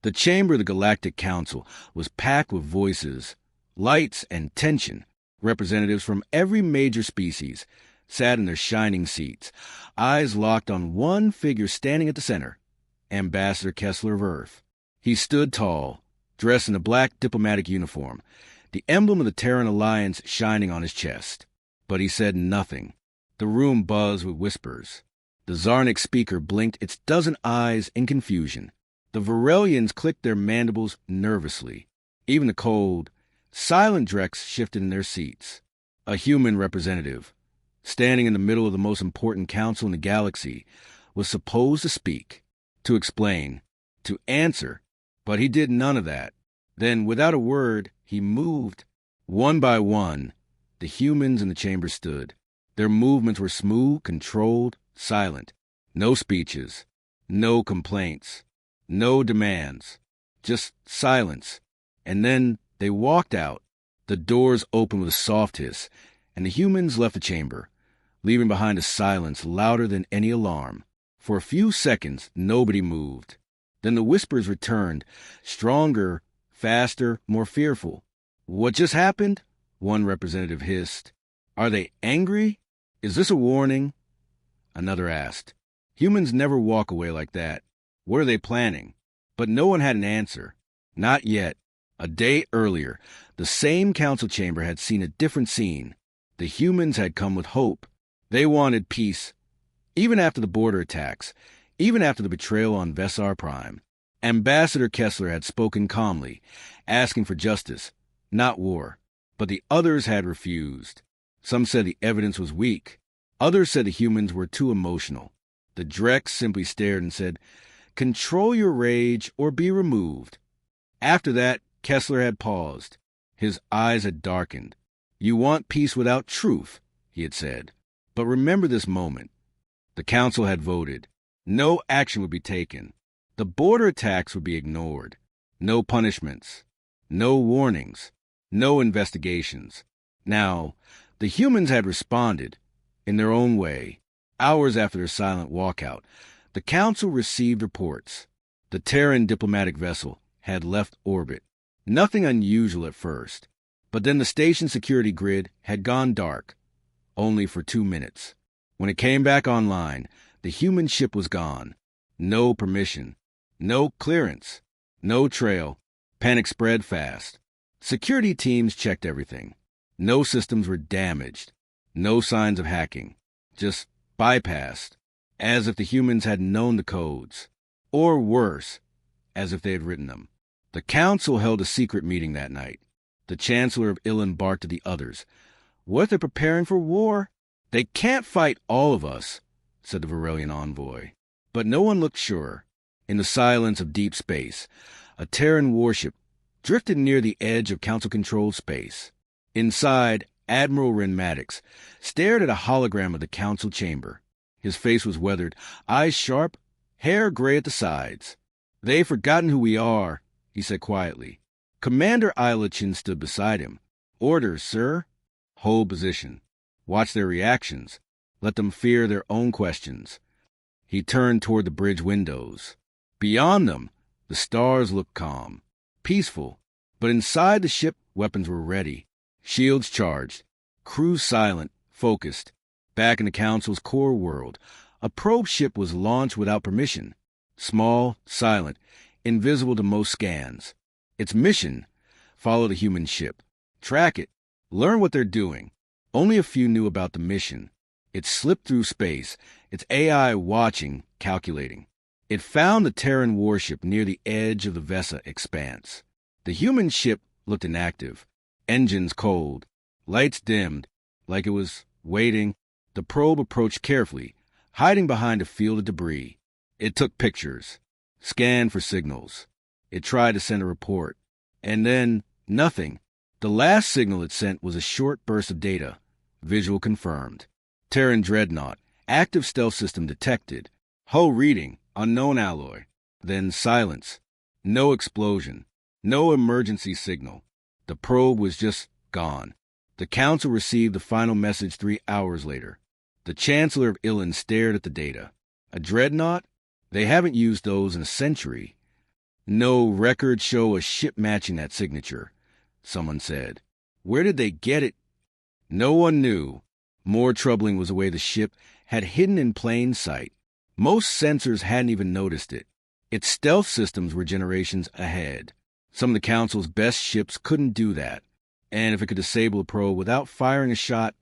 The chamber of the Galactic Council was packed with voices, lights, and tension. Representatives from every major species sat in their shining seats, eyes locked on one figure standing at the center, Ambassador Kessler of Earth. He stood tall, dressed in a black diplomatic uniform, the emblem of the Terran Alliance shining on his chest. But he said nothing. The room buzzed with whispers. The Zarnik speaker blinked its dozen eyes in confusion. The Varelians clicked their mandibles nervously. Even the cold, silent Drex shifted in their seats. A human representative, standing in the middle of the most important council in the galaxy, was supposed to speak, to explain, to answer, but he did none of that. Then, without a word, he moved. One by one, the humans in the chamber stood. Their movements were smooth, controlled, silent. No speeches, no complaints, no demands, just silence. And then they walked out. The doors opened with a soft hiss, and the humans left the chamber, leaving behind a silence louder than any alarm. For a few seconds, nobody moved. Then the whispers returned, stronger, faster, more fearful. "What just happened?" one representative hissed. "Are they angry? Is this a warning?" Another asked. "Humans never walk away like that. What are they planning?" But no one had an answer. Not yet. A day earlier, the same council chamber had seen a different scene. The humans had come with hope. They wanted peace. Even after the border attacks, even after the betrayal on Vessar Prime, Ambassador Kessler had spoken calmly, asking for justice, not war. But the others had refused. Some said the evidence was weak. Others said the humans were too emotional. The Drex simply stared and said, "Control your rage or be removed." After that, Kessler had paused. His eyes had darkened. "You want peace without truth," he had said. But remember this moment. The council had voted. No action would be taken. The border attacks would be ignored. No punishments. No warnings. No investigations. Now, the humans had responded, in their own way. Hours after their silent walkout, the council received reports. The Terran diplomatic vessel had left orbit. Nothing unusual at first, but then the station security grid had gone dark, only for 2 minutes. When it came back online, the human ship was gone. No permission, no clearance, no trail. Panic spread fast. Security teams checked everything. No systems were damaged. No signs of hacking. Just bypassed, as if the humans hadn't known the codes. Or worse, as if they had written them. The council held a secret meeting that night. The Chancellor of Illen barked at the others. "What if they're preparing for war? They can't fight all of us," said the Varelian envoy. But no one looked sure. In the silence of deep space, a Terran warship drifted near the edge of council-controlled space. Inside, Admiral Ren Maddox stared at a hologram of the council chamber. His face was weathered, eyes sharp, hair gray at the sides. "They've forgotten who we are," he said quietly. Commander Ilachin stood beside him. "Orders, sir." "Hold position. Watch their reactions. Let them fear their own questions." He turned toward the bridge windows. Beyond them, the stars looked calm, peaceful. But inside the ship, weapons were ready. Shields charged. Crews silent, focused. Back in the Council's core world, a probe ship was launched without permission. Small, silent, invisible to most scans. Its mission: follow the human ship. Track it. Learn what they're doing. Only a few knew about the mission. It slipped through space, its AI watching, calculating. It found the Terran warship near the edge of the Vesa expanse. The human ship looked inactive. Engines cold. Lights dimmed, like it was waiting. The probe approached carefully, hiding behind a field of debris. It took pictures, scanned for signals. It tried to send a report. And then, nothing. The last signal it sent was a short burst of data. Visual confirmed. Terran dreadnought. Active stealth system detected. Hull reading. Unknown alloy. Then silence. No explosion. No emergency signal. The probe was just gone. The Council received the final message 3 hours later. The Chancellor of Illen stared at the data. A dreadnought? They haven't used those in a century. No records show a ship matching that signature, someone said. Where did they get it? No one knew. More troubling was the way the ship had hidden in plain sight. Most sensors hadn't even noticed it. Its stealth systems were generations ahead. Some of the Council's best ships couldn't do that. And if it could disable a probe without firing a shot,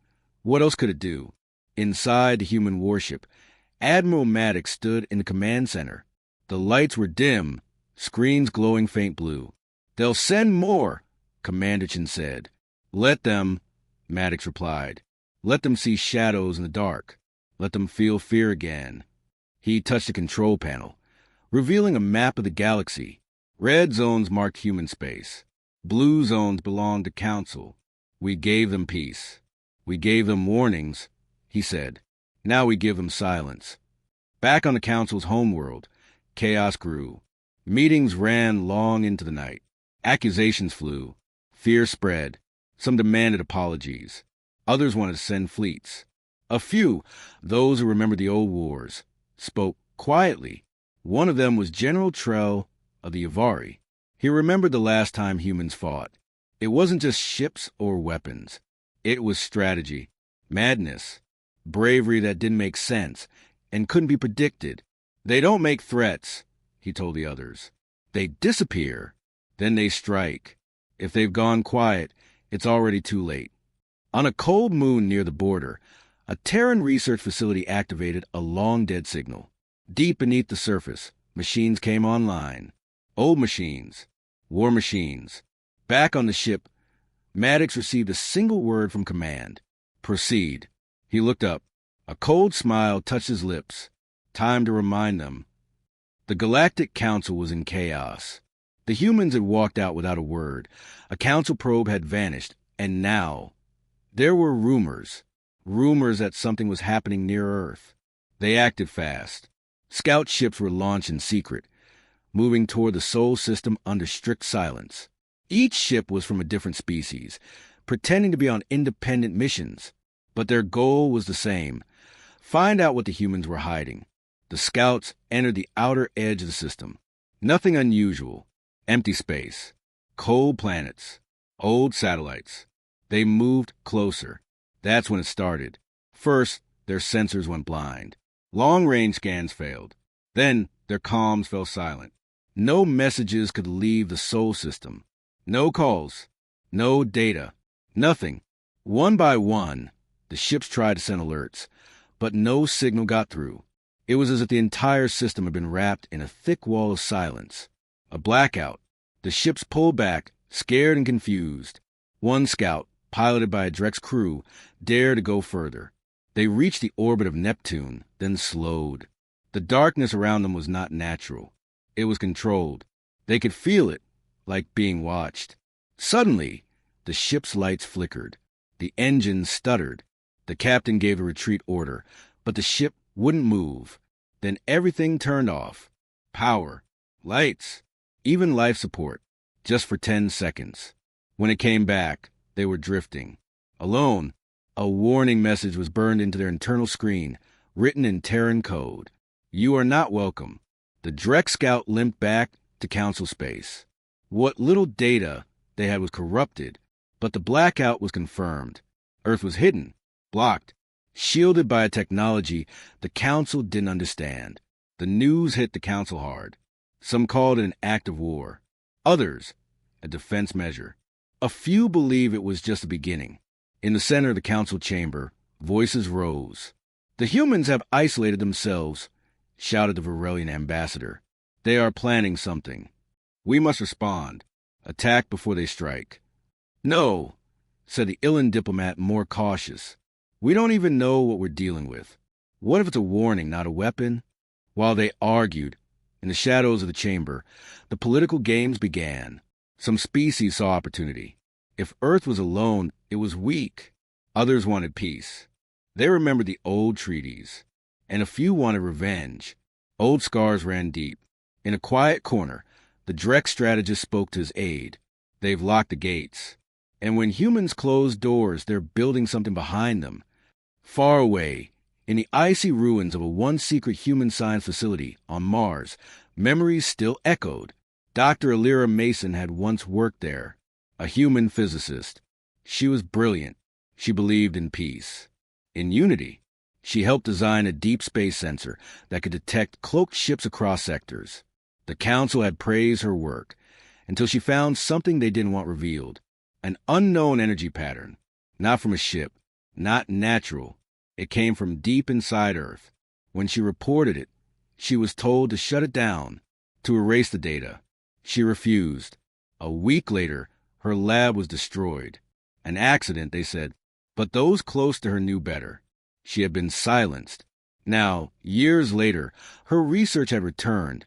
what else could it do? Inside the human warship, Admiral Maddox stood in the command center. The lights were dim, screens glowing faint blue. "They'll send more," Commander Chin said. "Let them," Maddox replied. "Let them see shadows in the dark. Let them feel fear again." He touched the control panel, revealing a map of the galaxy. Red zones marked human space. Blue zones belonged to Council. "We gave them peace. We gave them warnings," he said. "Now we give them silence." Back on the Council's homeworld, chaos grew. Meetings ran long into the night. Accusations flew. Fear spread. Some demanded apologies. Others wanted to send fleets. A few, those who remembered the old wars, spoke quietly. One of them was General Trell of the Yavari. He remembered the last time humans fought. It wasn't just ships or weapons. It was strategy, madness, bravery that didn't make sense and couldn't be predicted. "They don't make threats," he told the others. "They disappear. Then they strike. If they've gone quiet, it's already too late." On a cold moon near the border, a Terran research facility activated a long-dead signal. Deep beneath the surface, machines came online. Old machines. War machines. Back on the ship, Maddox received a single word from command. "Proceed." He looked up. A cold smile touched his lips. Time to remind them. The Galactic Council was in chaos. The humans had walked out without a word. A Council probe had vanished, and now there were rumors that something was happening near Earth. They acted fast. Scout ships were launched in secret, moving toward the Sol system under strict silence. Each ship was from a different species, pretending to be on independent missions, but their goal was the same: find out what the humans were hiding. The scouts entered the outer edge of the system. Nothing unusual. Empty space. Cold planets. Old satellites. They moved closer. That's when it started. First, their sensors went blind. Long-range scans failed. Then, their comms fell silent. No messages could leave the Sol system. No calls. No data. Nothing. One by one, the ships tried to send alerts, but no signal got through. It was as if the entire system had been wrapped in a thick wall of silence. A blackout. The ships pulled back, scared and confused. One scout, piloted by a Drex crew, dared to go further. They reached the orbit of Neptune, then slowed. The darkness around them was not natural. It was controlled. They could feel it, like being watched. Suddenly, the ship's lights flickered. The engines stuttered. The captain gave a retreat order, but the ship wouldn't move. Then everything turned off. Power, lights, even life support, just for 10 seconds. When it came back, they were drifting. Alone, a warning message was burned into their internal screen, written in Terran code. "You are not welcome." The Drex scout limped back to Council space. What little data they had was corrupted, but the blackout was confirmed. Earth was hidden, blocked, shielded by a technology the Council didn't understand. The news hit the Council hard. Some called it an act of war. Others, a defense measure. A few believe it was just the beginning. In the center of the Council chamber, voices rose. "The humans have isolated themselves," shouted the Varelian ambassador. "They are planning something. We must respond. Attack before they strike." "No," said the Illan diplomat, more cautious. "We don't even know what we're dealing with. What if it's a warning, not a weapon?" While they argued, in the shadows of the chamber, the political games began. Some species saw opportunity. If Earth was alone, it was weak. Others wanted peace. They remembered the old treaties, and a few wanted revenge. Old scars ran deep. In a quiet corner, the Drex strategist spoke to his aide. "They've locked the gates. And when humans close doors, they're building something behind them." Far away, in the icy ruins of a once-secret human science facility on Mars, memories still echoed. Dr. Alira Mason had once worked there, a human physicist. She was brilliant. She believed in peace. In unity, she helped design a deep space sensor that could detect cloaked ships across sectors. The Council had praised her work until she found something they didn't want revealed, an unknown energy pattern, not from a ship, not natural. It came from deep inside Earth. When she reported it, she was told to shut it down, to erase the data. She refused. A week later, her lab was destroyed. An accident, they said, but those close to her knew better. She had been silenced. Now, years later, her research had returned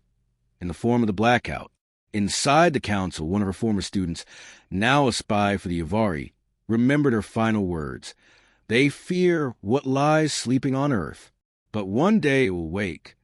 in the form of the blackout. Inside the Council, one of her former students, now a spy for the Avari, remembered her final words. They fear what lies sleeping on Earth, but one day it will wake.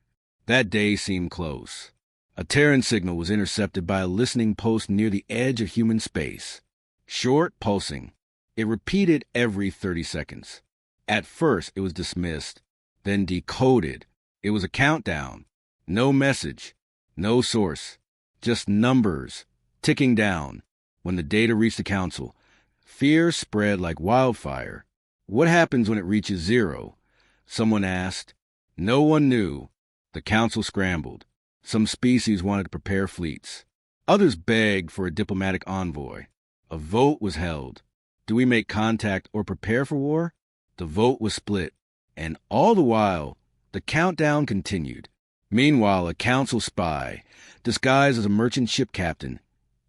That day seemed close. A Terran signal was intercepted by a listening post near the edge of human space. Short, pulsing. It repeated every 30 seconds. At first, it was dismissed, then decoded. It was a countdown. No message, no source, just numbers, ticking down. When the data reached the Council, fear spread like wildfire. What happens when it reaches zero? Someone asked. No one knew. The Council scrambled. Some species wanted to prepare fleets. Others begged for a diplomatic envoy. A vote was held. Do we make contact or prepare for war? The vote was split. And all the while, the countdown continued. Meanwhile, a Council spy, disguised as a merchant ship captain,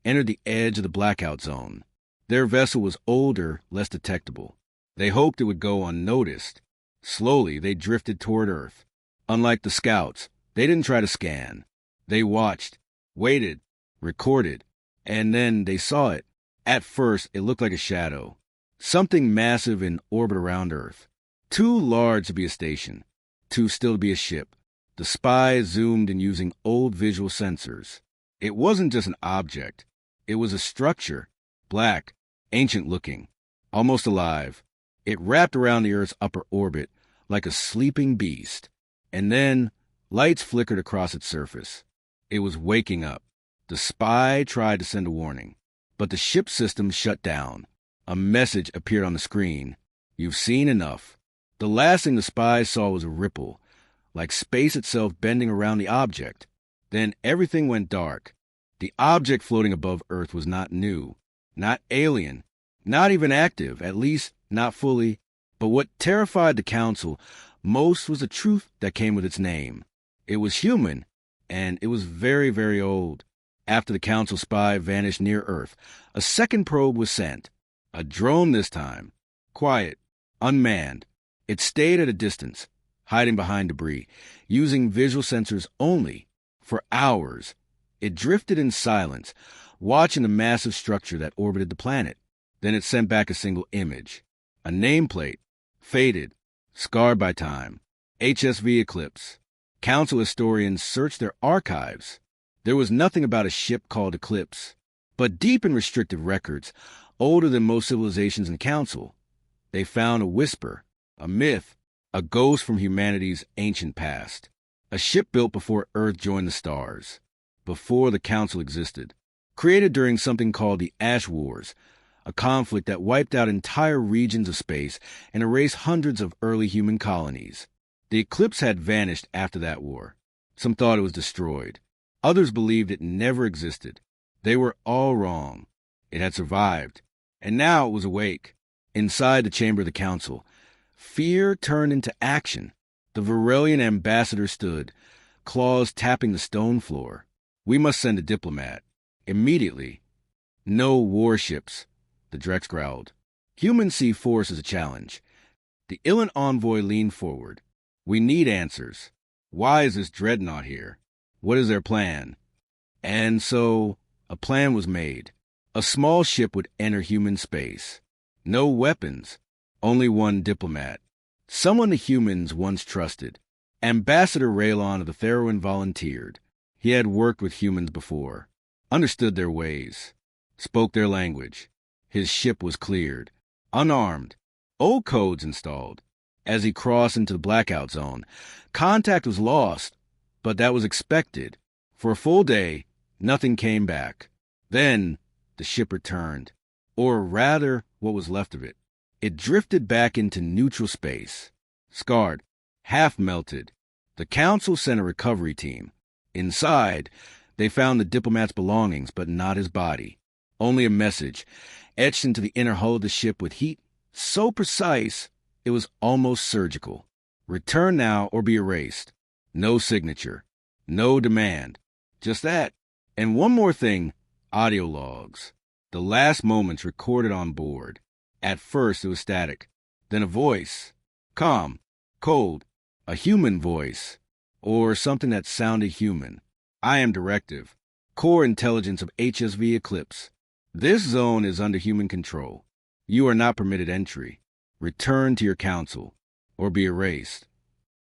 entered the edge of the blackout zone. Their vessel was older, less detectable. They hoped it would go unnoticed. Slowly, they drifted toward Earth. Unlike the scouts, they didn't try to scan. They watched, waited, recorded, and then they saw it. At first, it looked like a shadow. Something massive in orbit around Earth. Too large to be a station. Too still to be a ship. The spies zoomed in using old visual sensors. It wasn't just an object. It was a structure. Black, ancient-looking, almost alive. It wrapped around the Earth's upper orbit like a sleeping beast. And then lights flickered across its surface. It was waking up. The spy tried to send a warning, but the ship system shut down. A message appeared on the screen. You've seen enough. The last thing the spy saw was a ripple, like space itself bending around the object. Then everything went dark. The object floating above Earth was not new, not alien, not even active, at least not fully. But what terrified the Council most was the truth that came with its name. It was human, and it was very, very old. After the Council spy vanished near Earth, a second probe was sent. A drone this time. Quiet, unmanned. It stayed at a distance, hiding behind debris, using visual sensors only. For hours, it drifted in silence, watching the massive structure that orbited the planet. Then it sent back a single image. A nameplate, faded, scarred by time. HSV Eclipse. Council historians searched their archives. There was nothing about a ship called Eclipse. But deep in restricted records, older than most civilizations in Council, they found a whisper, a myth, a ghost from humanity's ancient past. A ship built before Earth joined the stars, before the Council existed. Created during something called the Ash Wars, a conflict that wiped out entire regions of space and erased hundreds of early human colonies. The Eclipse had vanished after that war. Some thought it was destroyed. Others believed it never existed. They were all wrong. It had survived, and now it was awake. Inside the chamber of the Council, fear turned into action. The Varelian ambassador stood, claws tapping the stone floor. We must send a diplomat. Immediately. No warships, the Drex growled. Human sea force is a challenge. The Illan envoy leaned forward. We need answers. Why is this dreadnought here? What is their plan? And so, a plan was made. A small ship would enter human space. No weapons, only one diplomat. Someone the humans once trusted. Ambassador Raylon of the Theroin volunteered. He had worked with humans before, understood their ways, spoke their language. His ship was cleared, unarmed, old codes installed. As he crossed into the blackout zone, contact was lost, but that was expected. For a full day, Nothing came back. Then the ship returned, or rather, what was left of it. It drifted back into neutral space, scarred, half melted. The council sent a recovery team. Inside, they found the diplomat's belongings, but not his body. Only a message, etched into the inner hull of the ship with heat so precise it was almost surgical. Return now or be erased. No signature. No demand. Just that. And one more thing, audio logs. The last moments recorded on board. At first it was static. Then a voice. Calm. Cold. A human voice. Or something that sounded human. I am directive. Core intelligence of HSV Eclipse. This zone is under human control. You are not permitted entry. Return to your council, or be erased.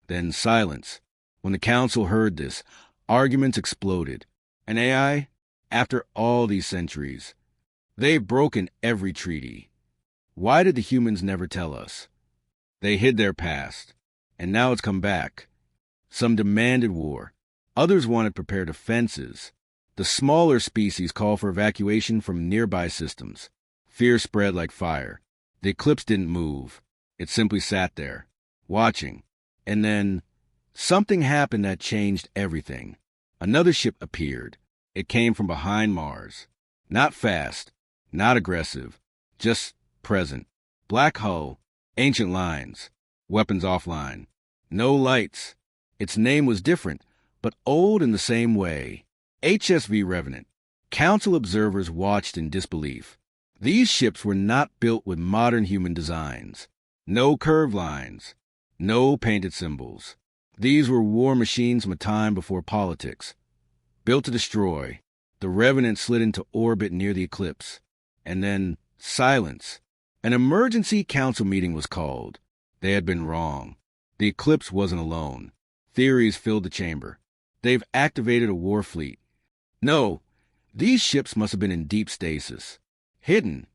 Then silence. When the council heard this, arguments exploded. An AI? After all these centuries. They've broken every treaty. Why did the humans never tell us? They hid their past, and now it's come back. Some demanded war. Others wanted prepared defenses. The smaller species called for evacuation from nearby systems. Fear spread like fire. The eclipse didn't move. It simply sat there, watching. And then something happened that changed everything. Another ship appeared. It came from behind Mars. Not fast, not aggressive, just present. Black hull, ancient lines, weapons offline. No lights. Its name was different, but old in the same way. HSV Revenant. Council observers watched in disbelief. These ships were not built with modern human designs. No curved lines. No painted symbols. These were war machines from a time before politics. Built to destroy, the Revenant slid into orbit near the eclipse. And then silence. An emergency council meeting was called. They had been wrong. The eclipse wasn't alone. Theories filled the chamber. They've activated a war fleet. No, these ships must have been in deep stasis. Hidden.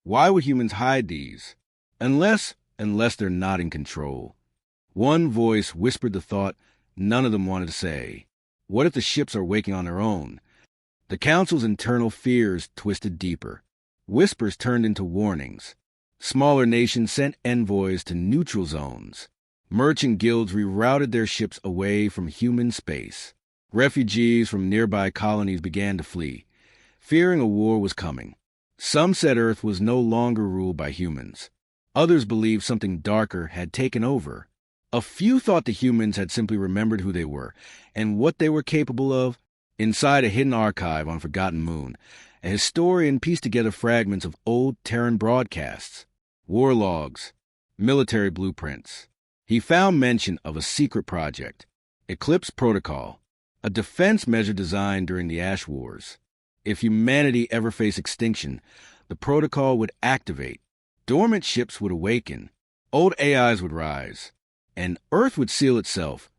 Why would humans hide these? Unless they're not in control. One voice whispered the thought none of them wanted to say. What if the ships are waking on their own? The council's internal fears twisted deeper. Whispers turned into warnings. Smaller nations sent envoys to neutral zones. Merchant guilds rerouted their ships away from human space. Refugees from nearby colonies began to flee, fearing a war was coming. Some said Earth was no longer ruled by humans. Others believed something darker had taken over. A few thought the humans had simply remembered who they were and what they were capable of. Inside a hidden archive on Forgotten Moon, a historian pieced together fragments of old Terran broadcasts, war logs, military blueprints. He found mention of a secret project, Eclipse Protocol, a defense measure designed during the Ash Wars. If humanity ever faced extinction, the protocol would activate. Dormant ships would awaken. Old AIs would rise. And Earth would seal itself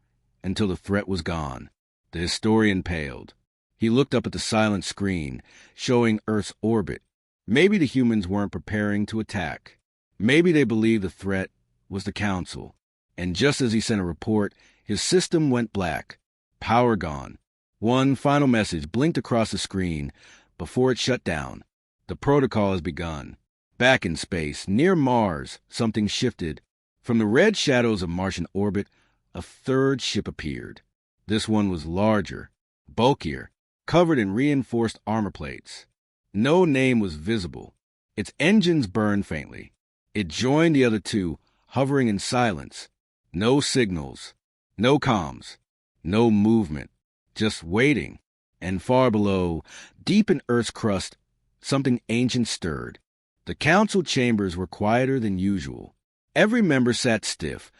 until the threat was gone. The historian paled. He looked up at the silent screen, showing Earth's orbit. Maybe the humans weren't preparing to attack. Maybe they believed the threat was the Council. And just as he sent a report, his system went black. Power gone. One final message blinked across the screen before it shut down. The protocol has begun. Back in space, near Mars, something shifted. From the red shadows of Martian orbit, a third ship appeared. This one was larger, bulkier, covered in reinforced armor plates. No name was visible. Its engines burned faintly. It joined the other two, hovering in silence. No signals, no comms, no movement, just waiting. And far below, deep in Earth's crust, something ancient stirred. The council chambers were quieter than usual. Every member sat stiff,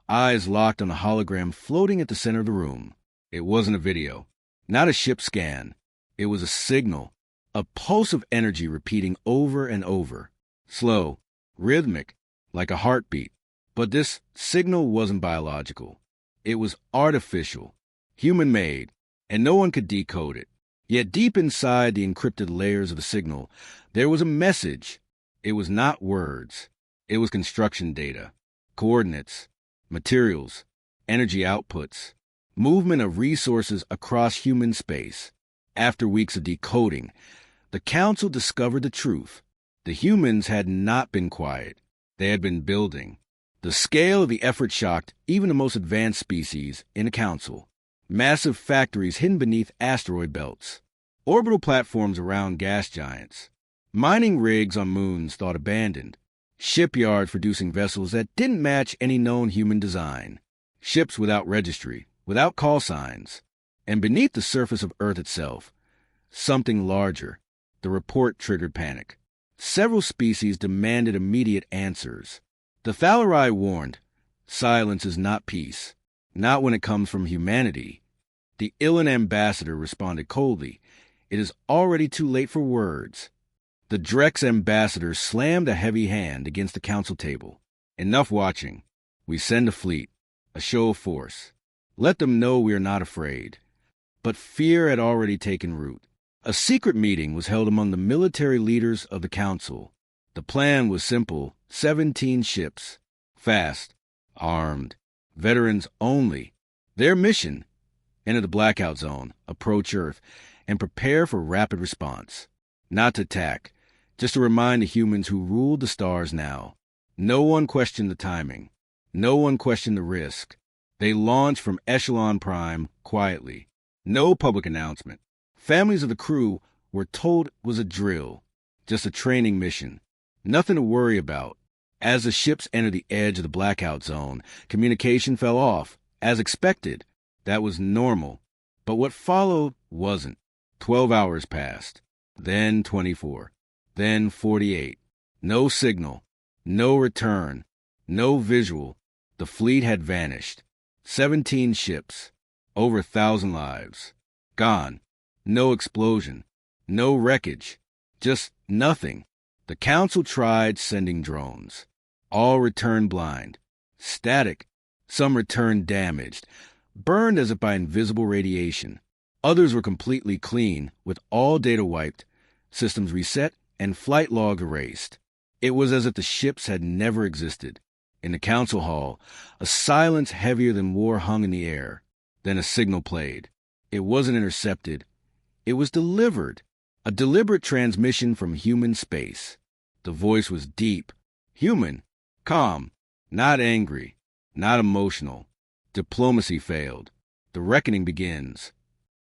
eyes locked on a hologram floating at the center of the room. It wasn't a video, not a ship scan. It was a signal, a pulse of energy repeating over and over. Slow, rhythmic, like a heartbeat. But this signal wasn't biological. It was artificial, human-made, and no one could decode it. Yet deep inside the encrypted layers of the signal, there was a message. It was not words. It was construction data, coordinates, materials, energy outputs, movement of resources across human space. After weeks of decoding, the Council discovered the truth. The humans had not been quiet. They had been building. The scale of the effort shocked even the most advanced species in the Council. Massive factories hidden beneath asteroid belts. Orbital platforms around gas giants. Mining rigs on moons thought abandoned. Shipyards producing vessels that didn't match any known human design. Ships without registry, without call signs. And beneath the surface of Earth itself, something larger. The report triggered panic. Several species demanded immediate answers. The Thalari warned, silence is not peace, not when it comes from humanity. The Ilan ambassador responded coldly, it is already too late for words. The Drex ambassador slammed a heavy hand against the council table. Enough watching. We send a fleet, a show of force. Let them know we are not afraid. But fear had already taken root. A secret meeting was held among the military leaders of the council. The plan was simple, 17 ships. Fast, armed, veterans only. Their mission, enter the blackout zone, approach Earth, and prepare for rapid response. Not to attack, just to remind the humans who ruled the stars now. No one questioned the timing. No one questioned the risk. They launched from Echelon Prime quietly. No public announcement. Families of the crew were told it was a drill, just a training mission. Nothing to worry about. As the ships entered the edge of the blackout zone, communication fell off, as expected. That was normal. But what followed wasn't. 12 hours passed. Then 24. Then 48. No signal. No return. No visual. The fleet had vanished. 17 ships. Over 1,000 lives. Gone. No explosion. No wreckage. Just nothing. The council tried sending drones. All returned blind. Static. Some returned damaged. Burned as if by invisible radiation. Others were completely clean, with all data wiped, systems reset, and flight logs erased. It was as if the ships had never existed. In the council hall, a silence heavier than war hung in the air. Then a signal played. It wasn't intercepted. It was delivered. A deliberate transmission from human space. The voice was deep, human, calm, not angry, not emotional. Diplomacy failed. The reckoning begins.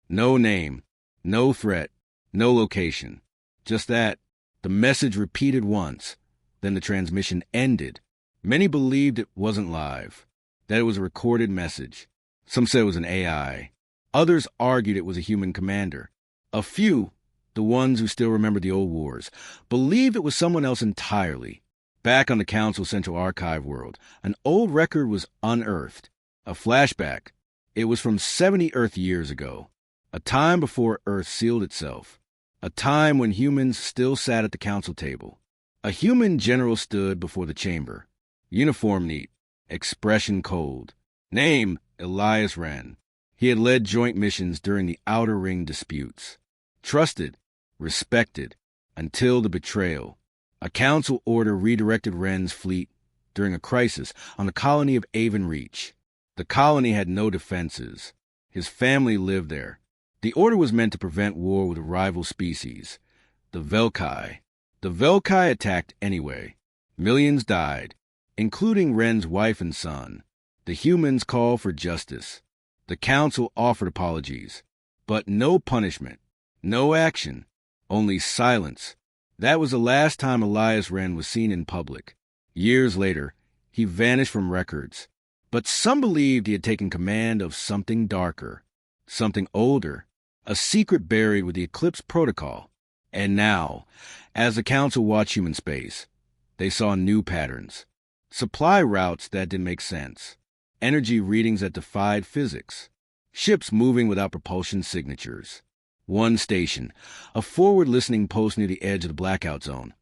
No name, no threat, no location. Just that. The message repeated once. Then the transmission ended. Many believed it wasn't live, that it was a recorded message. Some said it was an AI. Others argued it was a human commander. A few, the ones who still remembered the old wars, believed it was someone else entirely. Back on the Council Central Archive world, an old record was unearthed. A flashback. It was from 70 Earth years ago. A time before Earth sealed itself. A time when humans still sat at the council table. A human general stood before the chamber. Uniform neat. Expression cold. Name, Elias Wren. He had led joint missions during the Outer Ring disputes. Trusted, respected, until the betrayal. A council order redirected Wren's fleet during a crisis on the colony of Avon Reach. The colony had no defenses. His family lived there. The order was meant to prevent war with a rival species, the Velkai. The Velkai attacked anyway. Millions died, including Wren's wife and son. The humans called for justice. The council offered apologies, but no punishment, no action, only silence. That was the last time Elias Wren was seen in public. Years later, he vanished from records. But some believed he had taken command of something darker, something older, a secret buried with the Eclipse Protocol. And now, as the council watched human space, they saw new patterns. Supply routes that didn't make sense. Energy readings that defied physics. Ships moving without propulsion signatures. One station, a forward-listening post near the edge of the blackout zone,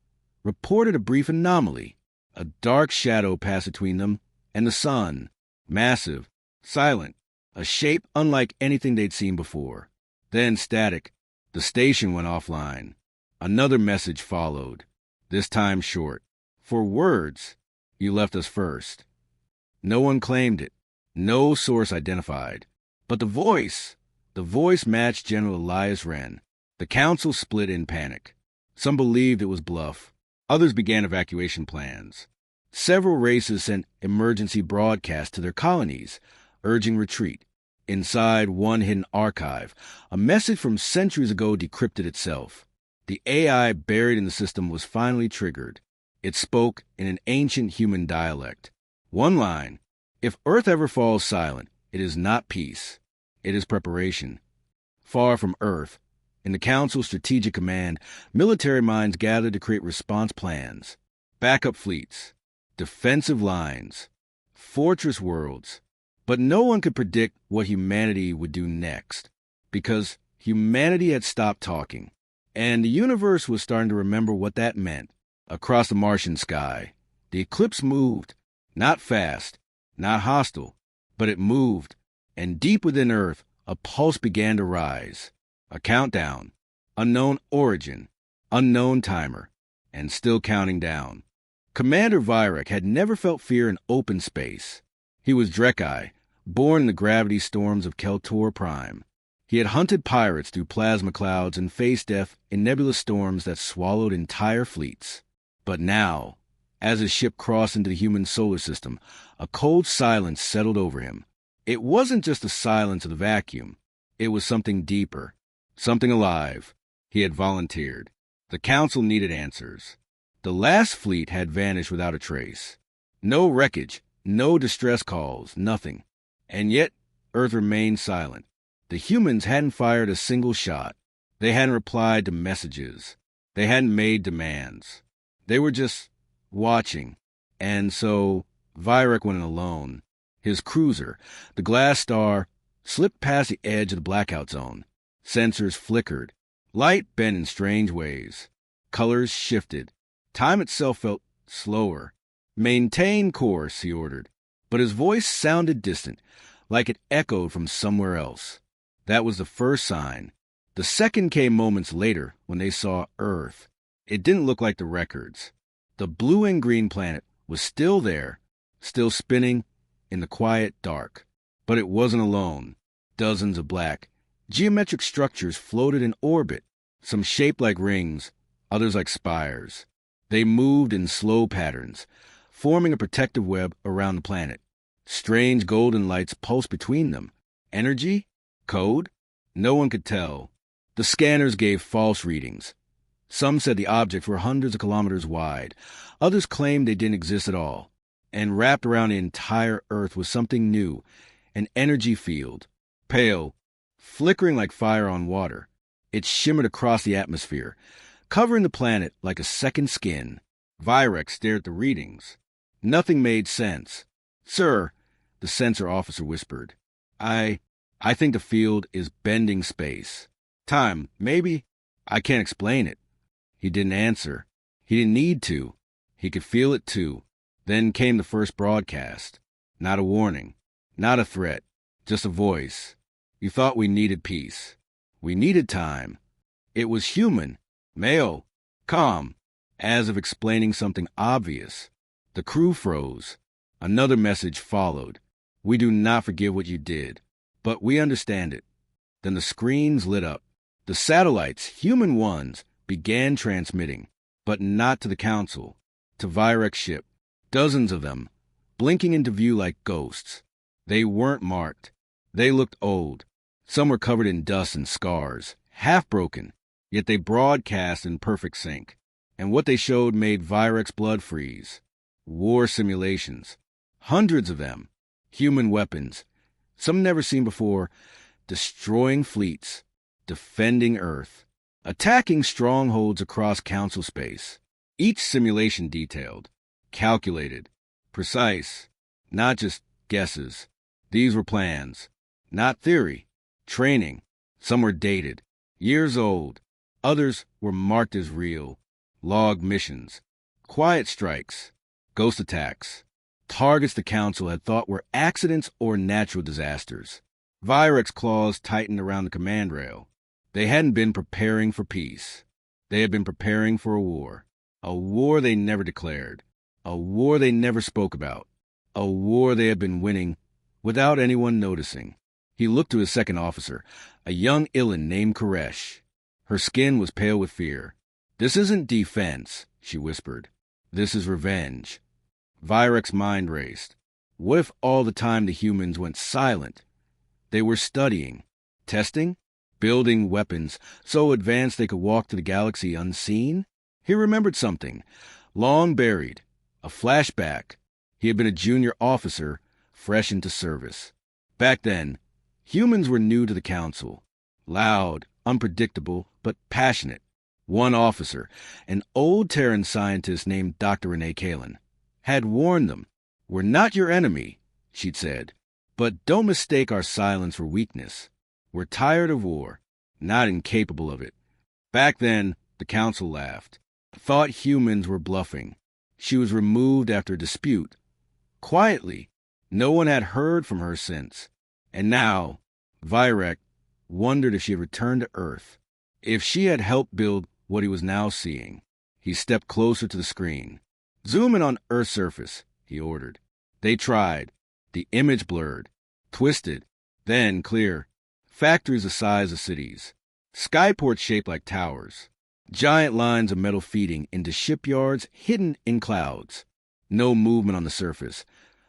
reported a brief anomaly. A dark shadow passed between them and the sun. Massive, silent, a shape unlike anything they'd seen before. Then static. The station went offline. Another message followed, this time short. For words, you left us first. No one claimed it. No source identified. But the voice The voice matched General Elias Wren. The council split in panic. Some believed it was bluff. Others began evacuation plans. Several races sent emergency broadcasts to their colonies, urging retreat. Inside one hidden archive, a message from centuries ago decrypted itself. The AI buried in the system was finally triggered. It spoke in an ancient human dialect. One line: "If Earth ever falls silent, it is not peace. It is preparation." Far from Earth, in the Council's strategic command, military minds gathered to create response plans, backup fleets, defensive lines, fortress worlds. But no one could predict what humanity would do next, because humanity had stopped talking, and the universe was starting to remember what that meant. Across the Martian sky, the eclipse moved, not fast, not hostile, but it moved, and deep within Earth, a pulse began to rise. A countdown, unknown origin, unknown timer, and still counting down. Commander Vyrek had never felt fear in open space. He was Drekkai, born in the gravity storms of Keltor Prime. He had hunted pirates through plasma clouds and faced death in nebulous storms that swallowed entire fleets. But now, as his ship crossed into the human solar system, a cold silence settled over him. It wasn't just the silence of the vacuum. It was something deeper, something alive. He had volunteered. The Council needed answers. The last fleet had vanished without a trace. No wreckage, no distress calls, nothing. And yet, Earth remained silent. The humans hadn't fired a single shot. They hadn't replied to messages. They hadn't made demands. They were just watching. And so, Vyrek went in alone. His cruiser, the Glass Star, slipped past the edge of the blackout zone. Sensors flickered. Light bent in strange ways. Colors shifted. Time itself felt slower. "Maintain course," he ordered. But his voice sounded distant, like it echoed from somewhere else. That was the first sign. The second came moments later when they saw Earth. It didn't look like the records. The blue and green planet was still there, still spinning in the quiet dark. But it wasn't alone. Dozens of black, geometric structures floated in orbit, some shaped like rings, others like spires. They moved in slow patterns, forming a protective web around the planet. Strange golden lights pulsed between them. Energy? Code? No one could tell. The scanners gave false readings. Some said the objects were hundreds of kilometers wide. Others claimed they didn't exist at all. And wrapped around the entire Earth was something new, an energy field. Pale, flickering like fire on water. It shimmered across the atmosphere, covering the planet like a second skin. Vyrek stared at the readings. Nothing made sense. "Sir," the sensor officer whispered, I think the field is bending space. Time, maybe? I can't explain it." He didn't answer. He didn't need to. He could feel it too. Then came the first broadcast. Not a warning. Not a threat. Just a voice. "You thought we needed peace. We needed time." It was human. Male. Calm. As if explaining something obvious. The crew froze. Another message followed. "We do not forgive what you did, but we understand it." Then the screens lit up. The satellites, human ones, began transmitting, but not to the Council, to Vyrek's ship. Dozens of them, blinking into view like ghosts. They weren't marked. They looked old. Some were covered in dust and scars, half broken, yet they broadcast in perfect sync. And what they showed made Vyrek's blood freeze. War simulations. Hundreds of them. Human weapons. Some never seen before. Destroying fleets. Defending Earth. Attacking strongholds across Council space. Each simulation detailed. Calculated. Precise. Not just guesses. These were plans. Not theory. Training. Some were dated. Years old. Others were marked as real. Log missions. Quiet strikes. Ghost attacks. Targets the Council had thought were accidents or natural disasters. Vyrek's claws tightened around the command rail. They hadn't been preparing for peace. They had been preparing for a war. A war they never declared. A war they never spoke about. A war they had been winning without anyone noticing. He looked to his second officer, a young Ilin named Koresh. Her skin was pale with fear. "This isn't defense," she whispered. "This is revenge." Virek's mind raced. What if all the time the humans went silent? They were studying, testing, building weapons so advanced they could walk to the galaxy unseen? He remembered something, long buried, a flashback. He had been a junior officer, fresh into service. Back then, humans were new to the Council. Loud, unpredictable, but passionate. One officer, an old Terran scientist named Dr. Renee Kalin, had warned them, "We're not your enemy," she'd said, "but don't mistake our silence for weakness. We're tired of war, not incapable of it." Back then, the Council laughed, thought humans were bluffing. She was removed after a dispute. Quietly, no one had heard from her since. And now, Virek wondered if she had returned to Earth, if she had helped build what he was now seeing. He stepped closer to the screen. "Zoom in on Earth's surface," he ordered. They tried. The image blurred, twisted, then clear. Factories the size of cities. Skyports shaped like towers. Giant lines of metal feeding into shipyards hidden in clouds. No movement on the surface,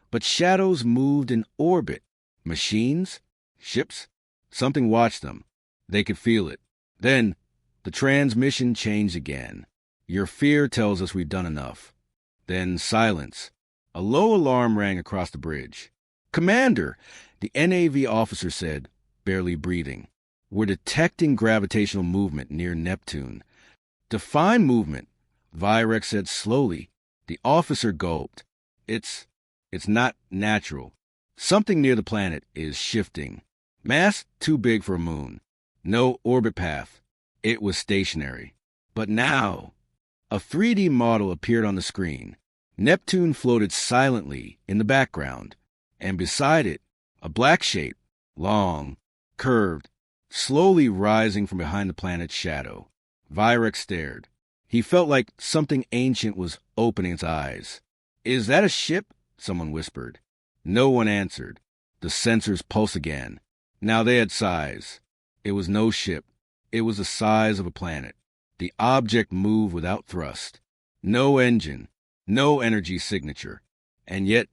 but shadows moved in orbit. Machines? Ships? Something watched them. They could feel it. Then, the transmission changed again. "Your fear tells us we've done enough." Then silence. A low alarm rang across the bridge. "Commander," the NAV officer said, barely breathing. "We're detecting gravitational movement near Neptune." "Define movement," Virek said slowly. The officer gulped. It's not natural. Something near the planet is shifting. Mass too big for a moon. No orbit path. It was stationary. But now, a 3D model appeared on the screen. Neptune floated silently in the background, and beside it, a black shape, long, curved, slowly rising from behind the planet's shadow. Virek stared. He felt like something ancient was opening its eyes. "Is that a ship?" someone whispered. No one answered. The sensors pulsed again. Now they had size. It was no ship. It was the size of a planet. The object moved without thrust. No engine. No energy signature. And yet,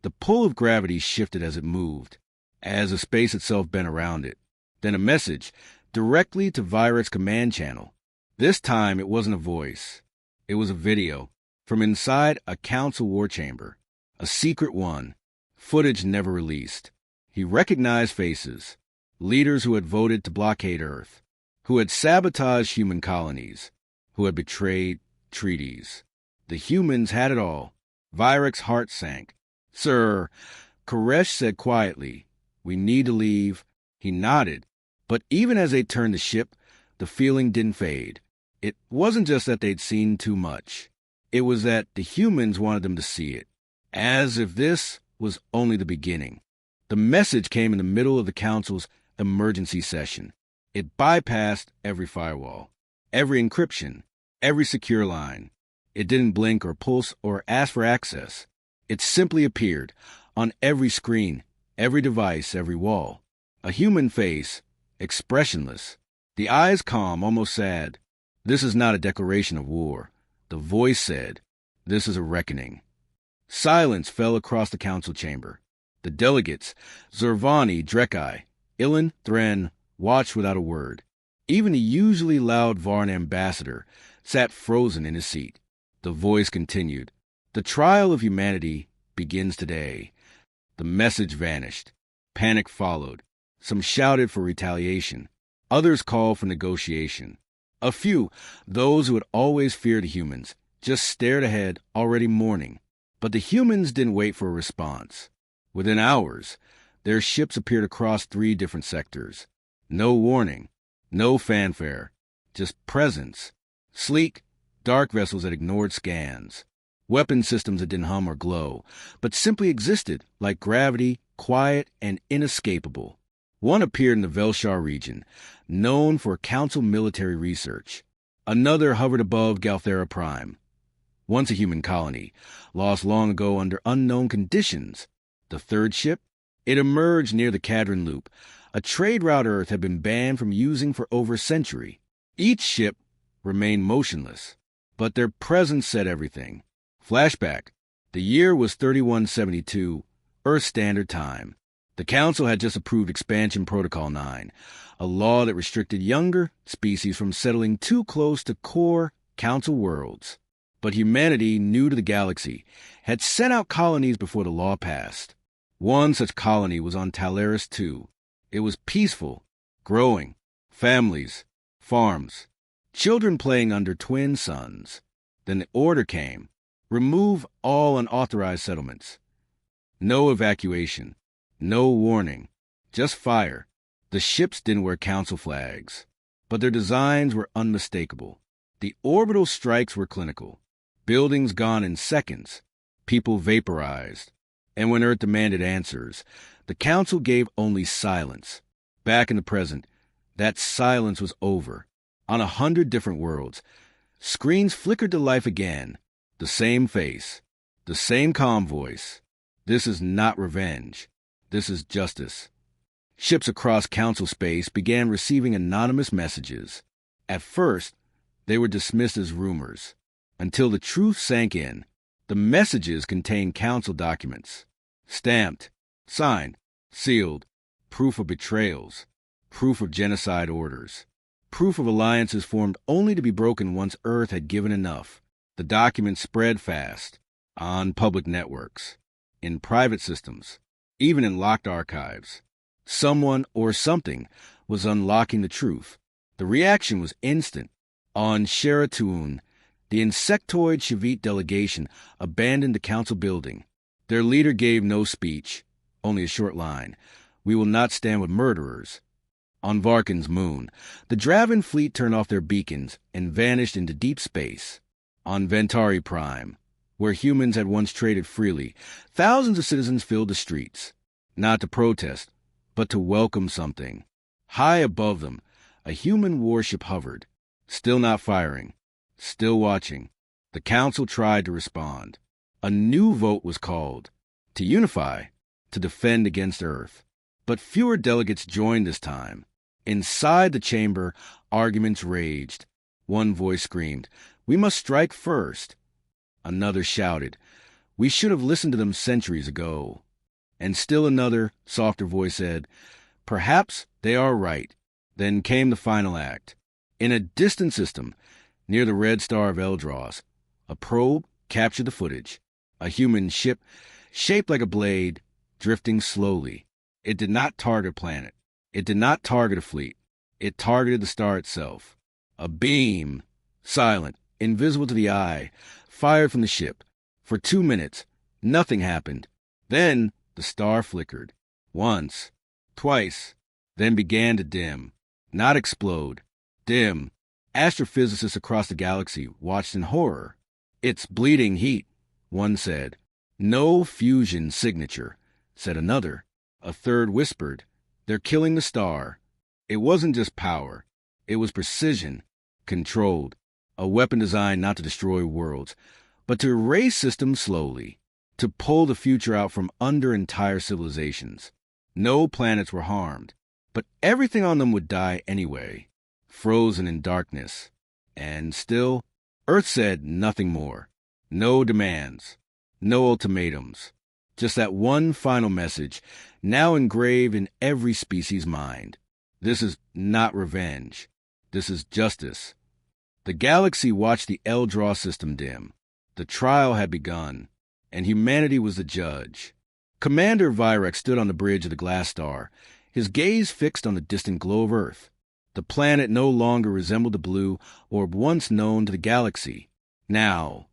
the pull of gravity shifted as it moved, as the space itself bent around it. Then a message, directly to Virek's command channel. This time it wasn't a voice. It was a video, from inside a council war chamber. A secret one. Footage never released. He recognized faces. Leaders who had voted to blockade Earth, who had sabotaged human colonies, who had betrayed treaties. The humans had it all. Virek's heart sank. "Sir," Koresh said quietly, "we need to leave." He nodded. But even as they turned the ship, the feeling didn't fade. It wasn't just that they'd seen too much. It was that the humans wanted them to see it. As if this was only the beginning. The message came in the middle of the Council's emergency session. It bypassed every firewall, every encryption, every secure line. It didn't blink or pulse or ask for access. It simply appeared on every screen, every device, every wall. A human face, expressionless, the eyes calm, almost sad. "This is not a declaration of war," the voice said. "This is a reckoning." Silence fell across the council chamber. The delegates, Zervani, Drekai, Ilan, Thren, watched without a word. Even the usually loud Varn ambassador sat frozen in his seat. The voice continued. "The trial of humanity begins today." The message vanished. Panic followed. Some shouted for retaliation. Others called for negotiation. A few, those who had always feared the humans, just stared ahead, already mourning. But the humans didn't wait for a response. Within hours, their ships appeared across 3 different sectors. No warning, no fanfare, just presence. Sleek, dark vessels that ignored scans. Weapon systems that didn't hum or glow, but simply existed like gravity, quiet and inescapable. One appeared in the Velshar region, known for Council military research. Another hovered above Galthera Prime, once a human colony, lost long ago under unknown conditions. The third ship, It emerged near the Cadron Loop, a trade route Earth had been banned from using for over a century. Each ship remained motionless, but their presence said everything. Flashback. The year was 3172, Earth Standard Time. The Council had just approved Expansion Protocol 9, a law that restricted younger species from settling too close to core Council worlds. But humanity, new to the galaxy, had sent out colonies before the law passed. One such colony was on Talaris II. It was peaceful, growing, families, farms, children playing under twin suns. Then the order came. Remove all unauthorized settlements. No evacuation. No warning. Just fire. The ships didn't wear council flags, but their designs were unmistakable. The orbital strikes were clinical. Buildings gone in seconds. People vaporized. And when Earth demanded answers, the Council gave only silence. Back in the present, that silence was over. On 100 different worlds, screens flickered to life again. The same face. The same calm voice. This is not revenge. This is justice. Ships across Council space began receiving anonymous messages. At first, they were dismissed as rumors, until the truth sank in. The messages contained Council documents. Stamped, signed, sealed, proof of betrayals, proof of genocide orders, proof of alliances formed only to be broken once Earth had given enough. The documents spread fast, on public networks, in private systems, even in locked archives. Someone or something was unlocking the truth. The reaction was instant. On Sheratun, the insectoid Shavit delegation abandoned the Council building. Their leader gave no speech, only a short line. We will not stand with murderers. On Varkin's moon, the Draven fleet turned off their beacons and vanished into deep space. On Ventari Prime, where humans had once traded freely, thousands of citizens filled the streets, not to protest, but to welcome something. High above them, a human warship hovered, still not firing, still watching. The Council tried to respond. A new vote was called, to unify, to defend against Earth. But fewer delegates joined this time. Inside the chamber, arguments raged. One voice screamed, "We must strike first." Another shouted, "We should have listened to them centuries ago." And still another, softer voice said, "Perhaps they are right." Then came the final act. In a distant system, near the red star of Eldros, a probe captured the footage. A human ship, shaped like a blade, drifting slowly. It did not target a planet. It did not target a fleet. It targeted the star itself. A beam, silent, invisible to the eye, fired from the ship. For 2 minutes, nothing happened. Then the star flickered. Once, twice, then began to dim. Not explode. Dim. Astrophysicists across the galaxy watched in horror. "It's bleeding heat," one said. "No fusion signature," said another. A third whispered, "They're killing the star." It wasn't just power. It was precision, controlled. A weapon designed not to destroy worlds, but to erase systems slowly, to pull the future out from under entire civilizations. No planets were harmed, but everything on them would die anyway, frozen in darkness. And still, Earth said nothing more. No demands, no ultimatums. Just that one final message, now engraved in every species' mind. This is not revenge. This is justice. The galaxy watched the Eldros system dim. The trial had begun, and humanity was the judge. Commander Vyrek stood on the bridge of the glass star, his gaze fixed on the distant glow of Earth. The planet no longer resembled the blue orb once known to the galaxy. Now,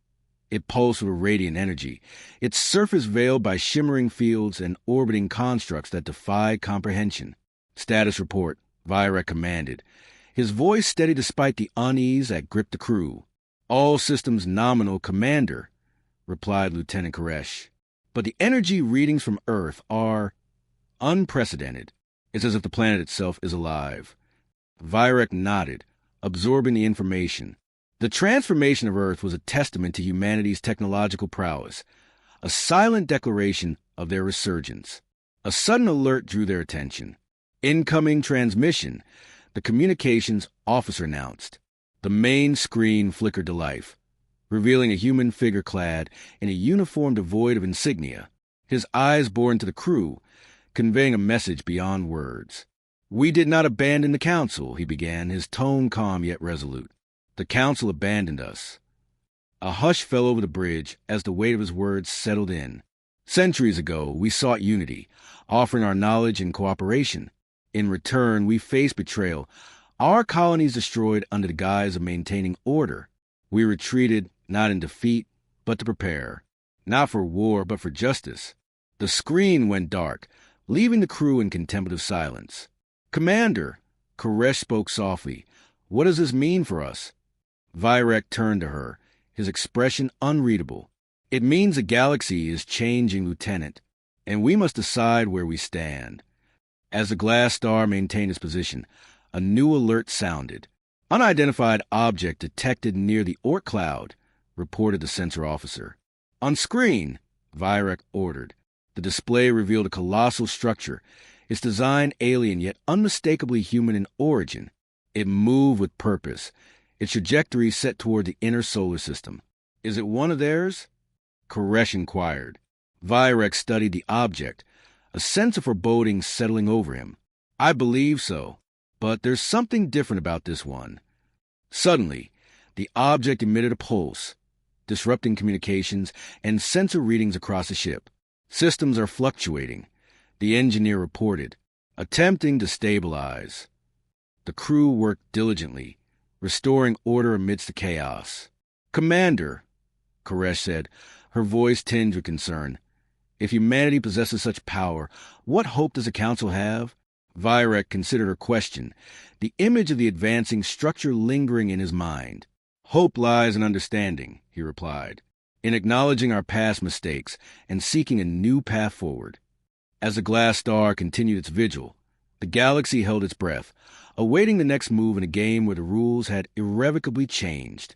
it pulsed with radiant energy, its surface veiled by shimmering fields and orbiting constructs that defied comprehension. "Status report," Vyrek commanded, his voice steady despite the unease that gripped the crew. "All systems nominal, Commander," replied Lieutenant Koresh. "But the energy readings from Earth are unprecedented. It's as if the planet itself is alive." Vyrek nodded, absorbing the information. The transformation of Earth was a testament to humanity's technological prowess, a silent declaration of their resurgence. A sudden alert drew their attention. Incoming transmission, the communications officer announced. The main screen flickered to life, revealing a human figure clad in a uniform devoid of insignia. His eyes bore into the crew, conveying a message beyond words. "We did not abandon the Council," he began, his tone calm yet resolute. "The Council abandoned us." A hush fell over the bridge as the weight of his words settled in. "Centuries ago, we sought unity, offering our knowledge and cooperation. In return, we faced betrayal. Our colonies destroyed under the guise of maintaining order. We retreated, not in defeat, but to prepare. Not for war, but for justice." The screen went dark, leaving the crew in contemplative silence. "Commander," Koresh spoke softly, "what does this mean for us?" Virek turned to her, his expression unreadable. "It means the galaxy is changing, Lieutenant, and we must decide where we stand." As the glass star maintained its position, a new alert sounded. "Unidentified object detected near the Oort cloud," reported the sensor officer. "On screen," Virek ordered. The display revealed a colossal structure, its design alien yet unmistakably human in origin. It moved with purpose, its trajectory set toward the inner solar system. "Is it one of theirs?" Koresh inquired. Virek studied the object, a sense of foreboding settling over him. "I believe so, but there's something different about this one." Suddenly, the object emitted a pulse, disrupting communications and sensor readings across the ship. "Systems are fluctuating," the engineer reported, attempting to stabilize. The crew worked diligently, restoring order amidst the chaos. "Commander," Koresh said, her voice tinged with concern, "if humanity possesses such power, what hope does the Council have?" Virek considered her question, the image of the advancing structure lingering in his mind. "Hope lies in understanding," he replied, "in acknowledging our past mistakes and seeking a new path forward." As the glass star continued its vigil, the galaxy held its breath, awaiting the next move in a game where the rules had irrevocably changed.